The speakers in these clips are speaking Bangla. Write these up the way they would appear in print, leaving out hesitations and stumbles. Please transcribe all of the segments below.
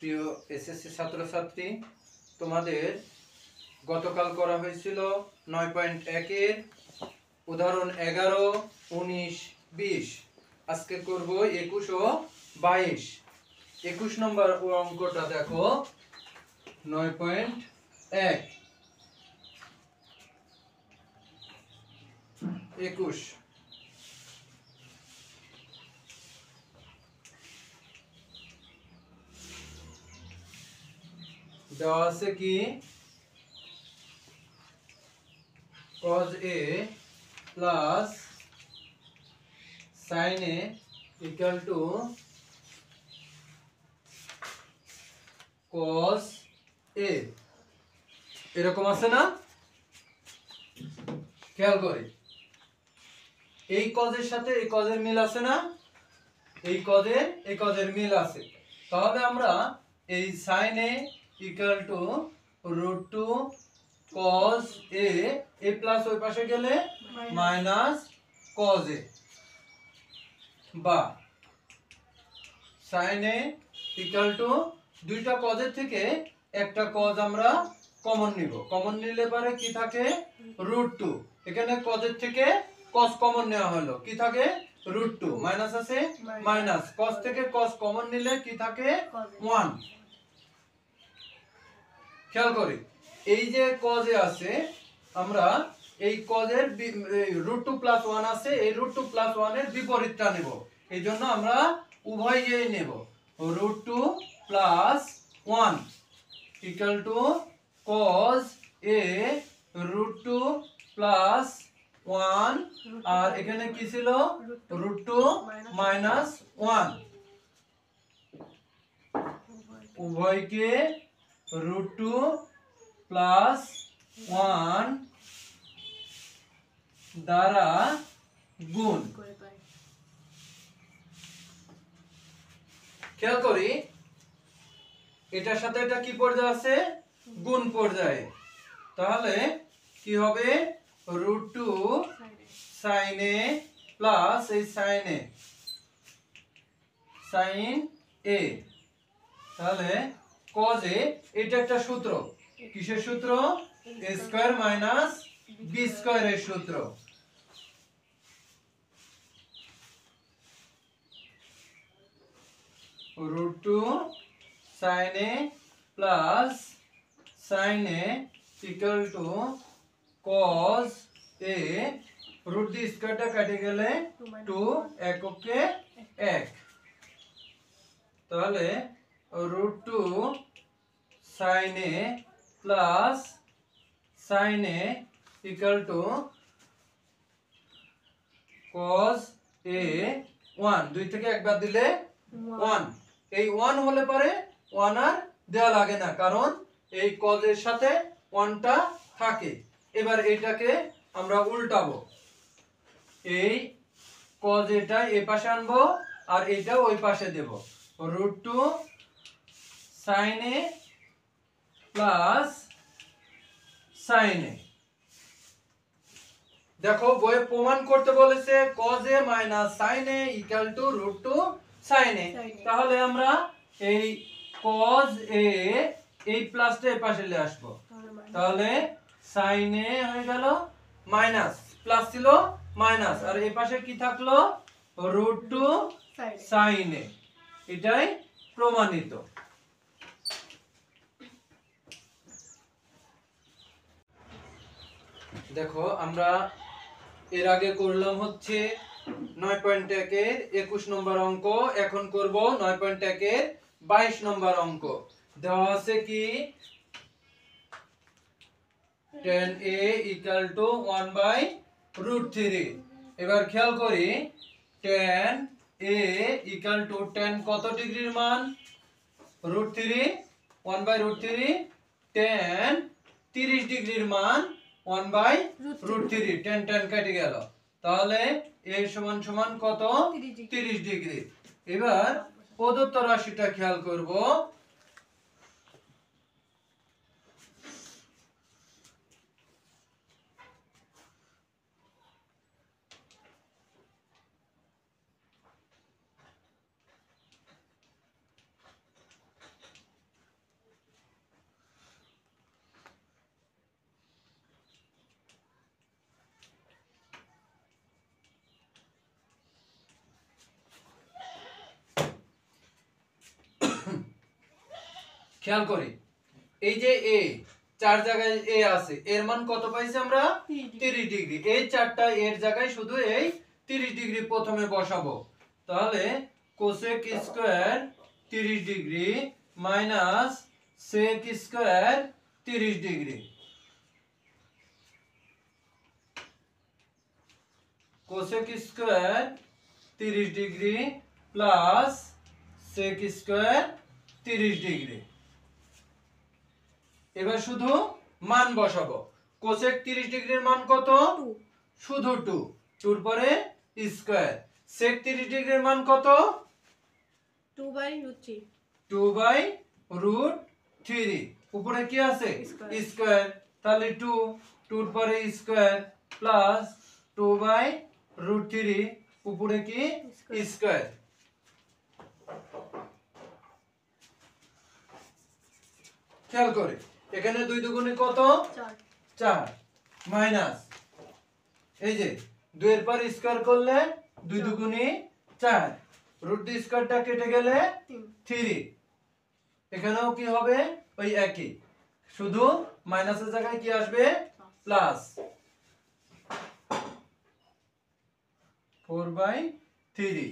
প্রিয় এসএসসি ছাত্রছাত্রী, তোমাদের গতকাল করা হয়েছিল 9.1 এর উদাহরণ 11, 19, 20। আজকে করব 21 ও 22। 21 নম্বর অঙ্কটা দেখো, 9.1 21 দেওয়া আছে কি cos a plus sin a equal to cos a, এরকম আছে না? খেয়াল করি, এই cos এর সাথে এই cos এর মিল আছে না? এই cos এর মিল আছে। তাহলে আমরা এই sin a equal to √2 cos a, a plus ওই পাশে গেলে মাইনাস cos a, বা sin a equal to দুইটা cos এর থেকে একটা cos আমরা কমন নিব। কমন নিলে পরে কি থাকে? √2। এখানে cos এর থেকে cos কমন নেওয়া হলো, কি থাকে? √2। মাইনাস আছে মাইনাস, cos থেকে cos কমন নিলে কি থাকে? 1। খেয়াল করি, এই যে cos এ আছে, আমরা এই cos এর √2 + 1 আছে, এই √2 + 1 এর বিপরীতটা নেব। এই জন্য আমরা উভয়ই নেব। √2 + 1 equal to cos a √2 + 1, আর এখানে কি ছিল? √2 - 1। উভয়কে √2 + 1 দ্বারা গুণ। খেয়াল করি, এটার সাথে এটা কি পর্যায়ে আছে? গুণ পর্যায়ে। তাহলে কি হবে? √2 sin a প্লাস এই sin a, তাহলে cos a, এটা একটা সূত্র। কিসের সূত্র? a square minus b square এর সূত্র। √2 sin a plus sin a equal to cos a, √2 স্কয়ারটা কেটে গেলে 2, এককে 1। তাহলে √2 sin a plus sin a equal to cos a 1, 2 থেকে একবার দিলে 1। এই 1 হলে পরে 1 আর দেয়া লাগে না, কারণ এই cos এর সাথে 1টা থাকে। এবার এইটাকে আমরা উল্টাবো, এই cos এটা এই পাশে আনবো আর এটা ওই পাশে দেব। √2 sin a plus sin a, দেখো বইয়ে প্রমাণ করতে বলেছে cos a minus sin a equal to √2 sin a। তাহলে আমরা এই cos a এই প্লাসটা এই পাশে নিয়ে আসবো। তাহলে sin a হয়ে গেল মাইনাস, প্লাস ছিল মাইনাস, আর এই পাশে কি থাকলো? √2 sin a। এটাই প্রমাণিত। দেখো, আমরা এর আগে করলাম হচ্ছে 9.1 এর 21 নম্বর অঙ্ক, এখন করব 9.1 এর 22 নম্বর অঙ্ক। দেওয়া আছে কি tan a equal to 1/√3। এবার খেয়াল করি, tan a equal to tan কত ডিগ্রির মান? √3, 1/√3, tan 30 ডিগ্রির মান 1/√3, tan কেটে গেল। তাহলে a সমান কত? 30 ডিগ্রি। এবার প্রদত্ত রাশিটা খেয়াল করব। খেয়াল করি এই যে এ চার জায়গায় এ আছে এর মান কত পাইছি আমরা 30 ডিগ্রি এই চারটা এর জায়গায় শুধু এই 30 ডিগ্রি প্রথমে বসাবো তাহলে cosec square 30 degree minus sec square 30 degree cosec square 30 degree plus sec square 30 degree এবার শুধু মান বসাবো কোসেক 30 ডিগ্রির মান কত শুধু 2 2 এর পরে স্কয়ার সেক 30 ডিগ্রির মান কত 2/√3 উপরে কি আছে স্কয়ার তাহলে 2 2 এর পরে স্কয়ার প্লাস 2/√3 উপরে কি স্কয়ার খেয়াল করে এখানে 2 দুগুণে কত 4 মাইনাস এই যে 2 এর পর স্কয়ার করলে 2 দুগুণে 4 রুট দি স্কয়ারটা কেটে গেলে 3 এখানেও কি হবে ওই একই শুধু মাইনাসের জায়গায় কি আসবে প্লাস 4/3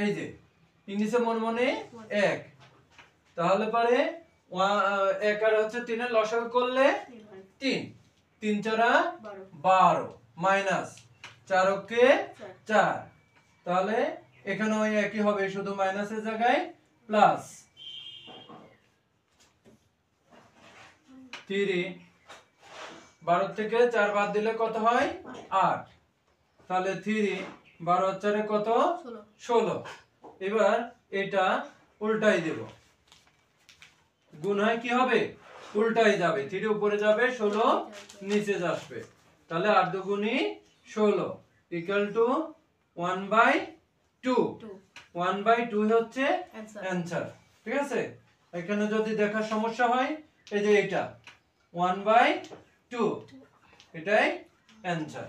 এই যে ইংলিশে মনে মনে 1 তাহলে পরে 1 আর হচ্ছে 3 এর লসাগু করলে 3 3 4 12 মাইনাস 4 কে 4 তাহলে এখানে ওই একই হবে শুধু মাইনাসের জায়গায় প্লাস 3 12 থেকে 4 বাদ দিলে কত হয় 8 তাহলে 3 12 আর 4 কত 16 এবার এটা উল্টাই দেব গুণ হয় কি হবে উল্টাই যাবে 3 উপরে যাবে 16 নিচে আসবে তাহলে 8 দুগুণী 16 ইকুয়াল টু 1/2 1/2 হচ্ছে অ্যানসার ঠিক আছে এখানে যদি দেখার সমস্যা হয় এই যে এটা 1/2 এটাই অ্যানসার